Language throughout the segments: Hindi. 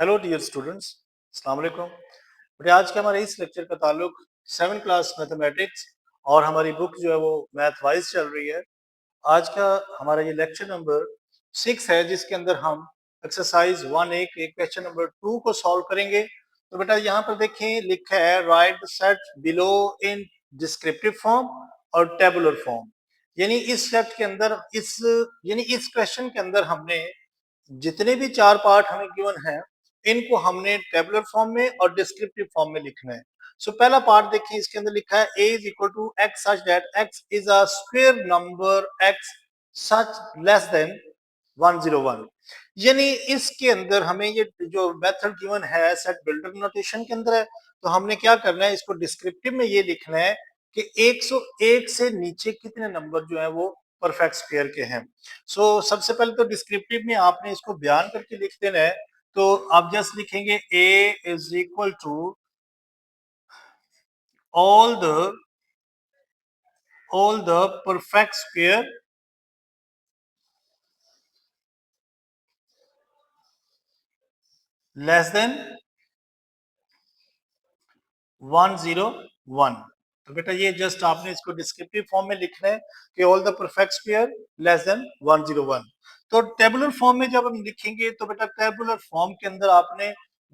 हेलो डियर स्टूडेंट्स, अस्सलाम वालेकुम। बेटे आज के हमारे इस लेक्चर का ताल्लुक 7 क्लास मैथमेटिक्स और हमारी बुक जो है वो मैथ वाइज चल रही है। आज का हमारा ये लेक्चर नंबर 6 है, जिसके अंदर हम एक्सरसाइज 1 के क्वेश्चन नंबर 2 को सॉल्व करेंगे। तो बेटा यहाँ पर देखें, लिखा है right the set below in descriptive form और टेबुलर फॉर्म। यानी इस सेट के अंदर इस क्वेश्चन के अंदर हमने जितने भी 4 पार्ट हमें गिवन है, इनको हमने टेबुलर फॉर्म में और डिस्क्रिप्टिव फॉर्म में लिखना है। सो पहला पार्ट देखिए, इसके अंदर लिखा है a is equal to x such that x is a square number x such less than 101। यानी इसके अंदर हमें ये जो मेथड गिवन है सेट बिल्डर नोटेशन के अंदर है, तो हमने क्या करना है, इसको डिस्क्रिप्टिव में ये लिखना है कि 101 से नीचे कितने नंबर जो है वो परफेक्ट स्क्वायर के हैं। सो सबसे पहले तो डिस्क्रिप्टिव में आपने इसको बयान करके लिख देना है। तो आप जस्ट लिखेंगे a is equal to all the perfect square less than 101। तो बेटा ये जस्ट आपने इसको डिस्क्रिप्टिव फॉर्म में लिखना है कि all the perfect square less than 101। तो टेबुलर फॉर्म में जब हम लिखेंगे तो बेटा टेबुलर फॉर्म के अंदर आपने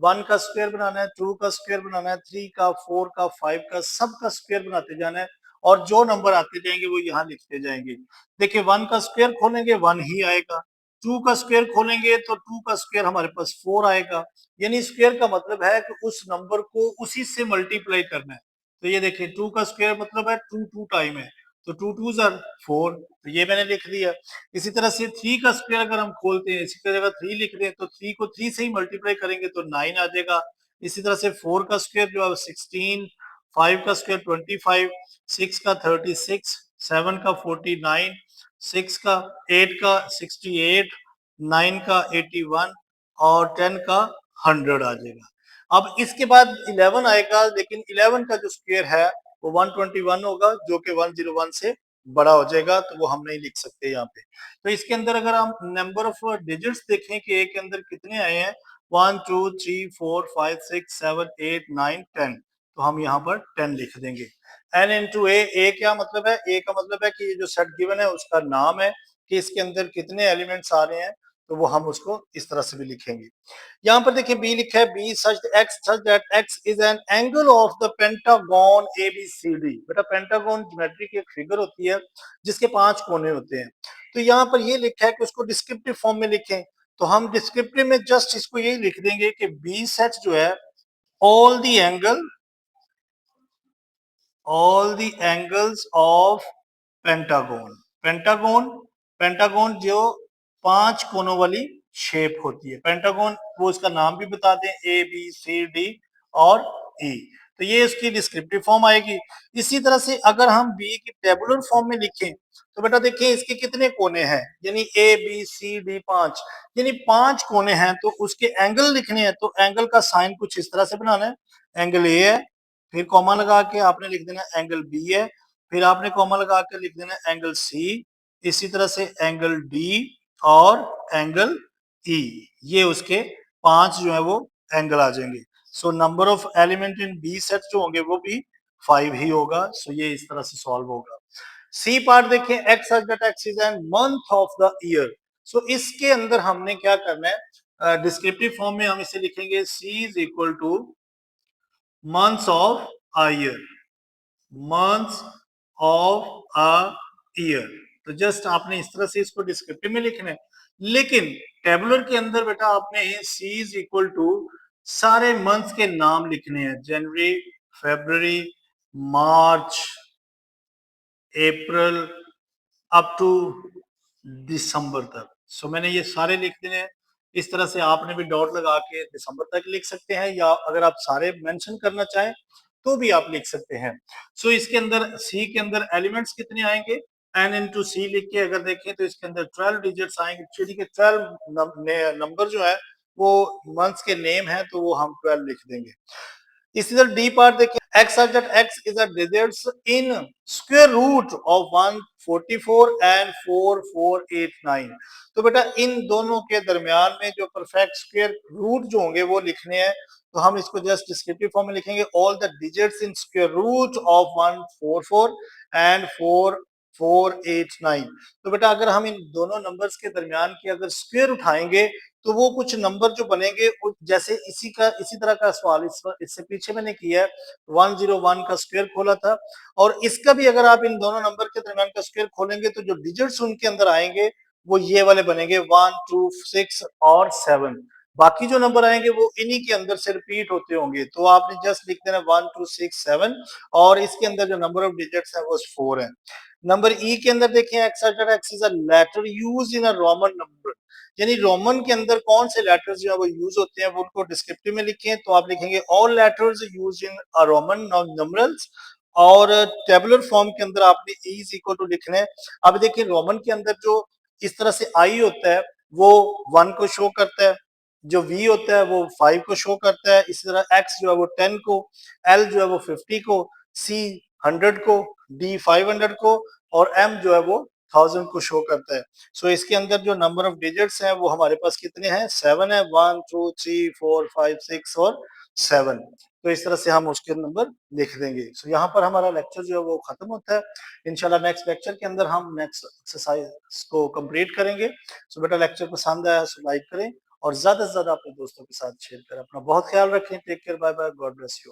1 का स्क्वायर बनाना है, 2 का स्क्वायर बनाना है, 3 का, 4 का, 5 का, सब का स्क्वायर बनाते जाना है और जो नंबर आते जाएंगे वो यहाँ लिखते जाएंगे। देखिए 1 का स्क्वायर खोलेंगे 1 ही आएगा, 2 का स्क्वायर खोलेंगे तो 2 का स्क्वायर हमारे पास 4 आएगा। यानी स्क्वायर का मतलब है कि उस नंबर को उसी से मल्टीप्लाई करना है। तो ये देखिए 2 का स्क्वायर मतलब है 2 2 टाइम है, तो 2 2 जार 4, तो ये मैंने लिख दिया। इसी तरह से 3 का स्क्वायर अगर हम खोलते हैं, इसी जगह 3 लिख दें तो 3 को 3 से ही मल्टीप्लाई करेंगे तो 9 आ जाएगा। इसी तरह से 4 का स्क्वायर जो है 16, 5 का स्क्वायर 25, 6 का 36, 7 का 49, 6 का 8 का 68, 9 का 81 और 10 का 100 आ जाएगा। अब इसके बाद 11 आएगा, लेकिन 11 का जो स्क्वायर है वो 121 होगा, जो कि 101 से बड़ा हो जाएगा, तो वो हम नहीं लिख सकते यहाँ पे। तो इसके अंदर अगर हम नंबर ऑफ डिजिट्स देखें कि ए के अंदर कितने आए हैं, 1 2 3 4 5 6 7 8 9 10, तो हम यहाँ पर 10 लिख देंगे। एन इंटू ए क्या मतलब है, ए का मतलब है कि ये जो सेट गिवन है उसका नाम है कि इसके अंदर कितने एलिमेंट्स आ रहे हैं, तो वो हम उसको इस तरह से भी लिखेंगे। यहाँ पर देखिए बी लिखा है, B such that X is an angle of the pentagon A B C D. बेटा पेंटागन ज्योमेट्री की एक फिगर होती है जिसके 5 कोने होते हैं। तो यहाँ पर ये लिखा है कि उसको डिस्क्रिप्टिव फॉर्म में लिखें, तो हम डिस्क्रिप्टिव में जस्ट इसको यही लिख देंगे कि बी सेट जो है all the angles of pentagon. Pentagon जो 5 कोनों वाली शेप होती है, पेंटागन वो इसका नाम भी बता दें, ए बी सी डी और ई। तो ये इसकी डिस्क्रिप्टिव फॉर्म आएगी। इसी तरह से अगर हम बी की टेबुलर फॉर्म में लिखें तो बेटा देखिए इसके कितने कोने हैं, यानी ए बी सी डी 5, यानी 5 कोने हैं, तो उसके एंगल लिखने हैं, तो एंगल का साइन कुछ इस तरह से बनाना है। एंगल ए है, फिर कॉमा लगा के आपने लिख देना एंगल बी है, फिर आपने कॉमा लगा के लिख देना एंगल सी, इसी तरह से एंगल डी और एंगल ई। ये उसके 5 जो है वो एंगल आ जाएंगे। So number of element in B set जो होंगे वो भी 5 ही होगा। सो ये इस तरह से सॉल्व होगा। सी पार्ट देखें, X such that X is an month of the year. So इसके अंदर हमने क्या करना है, डिस्क्रिप्टिव फॉर्म में हम इसे लिखेंगे C is equal to months of a year, months of a year. तो जस्ट आपने इस तरह से इसको डिस्क्रिप्टिव में लिखना है, लेकिन टेबुलर के अंदर बेटा आपने सी इज इक्वल टू सारे मंथ्स के नाम लिखने हैं, जनवरी, फरवरी, मार्च, अप्रैल अप टू दिसंबर तक। सो मैंने ये सारे लिख देने हैं। इस तरह से आपने भी डॉट लगा के दिसंबर तक लिख सकते हैं, या अगर आप सारे मेंशन करना चाहें तो भी आप लिख सकते हैं। सो इसके अंदर सी के अंदर एलिमेंट्स कितने आएंगे, एन इंटू सी लिख के अगर देखें तो इसके अंदर 12 डिजिट्स आएंगे। चलिए के 12 नंबर जो है वो मंथ्स के नेम है, तो वो हम 12 लिख देंगे। इसी तरह डी पार्ट देखिए x such that x is a digits in square root of 144 and 4489। तो बेटा इन दोनों के दरमियान में जो परफेक्ट स्क्वायर रूट जो होंगे वो लिखने हैं, तो हम इसको जस्ट डिस्क्रिप्टिव फॉर्म में लिखेंगे all the digits in square root of 144 and 4489। तो बेटा अगर हम इन दोनों नंबर्स के दरमियान की अगर स्क्वायर उठाएंगे तो वो कुछ नंबर जो बनेंगे जैसे इसी तरह का सवाल इससे पीछे मैंने किया है, 101 का स्क्वायर खोला था, और इसका भी अगर आप इन दोनों नंबर के दरमियान का स्क्वायर खोलेंगे तो जो डिजिट्स उनके अंदर आएंगे वो ये वाले बनेंगे 1 2 6 और 7। बाकी जो नंबर आएंगे वो इन्हीं के अंदर से रिपीट होते होंगे, तो आपने जस्ट लिख देना 1 2 6 7 और इसके अंदर जो नंबर ऑफ डिजिट्स है वो 4 है। नंबर ई के अंदर देखें X is a letter used in a Roman number, यानी रोमन के अंदर कौन से लेटर्स जो है वो यूज होते हैं वो उनको डिस्क्रिप्टिव में लिखें, तो आप लिखेंगे all letters used in a Roman numerals, और टेबुलर फॉर्म के अंदर आपने ई इज इक्वल टू लिखना है। अब देखिए रोमन के अंदर जो इस तरह से आई होता है वो 1 को शो करता है, जो वी होता है वो 5 को शो करता है, इसी तरह एक्स जो है वो 10 को, एल जो है वो 50 को, सी 100 को, डी 500 को, और एम जो है वो 1000 को शो करता है। सो इसके अंदर जो नंबर ऑफ डिजिट्स हैं वो हमारे पास कितने हैं, 7 है, 1 2 3 4 5 6 और 7। तो इस तरह से हम उसके नंबर लिख देंगे। सो यहाँ पर हमारा लेक्चर जो है वो खत्म होता है। इंशाल्लाह नेक्स्ट लेक्चर के अंदर हम नेक्स्ट एक्सरसाइज को कंप्लीट करेंगे। सो बेटा लेक्चर पसंद आया तो लाइक करें और ज्यादा से ज्यादा अपने दोस्तों के साथ शेयर करें। अपना बहुत ख्याल रखें। Take care, bye bye, God bless you.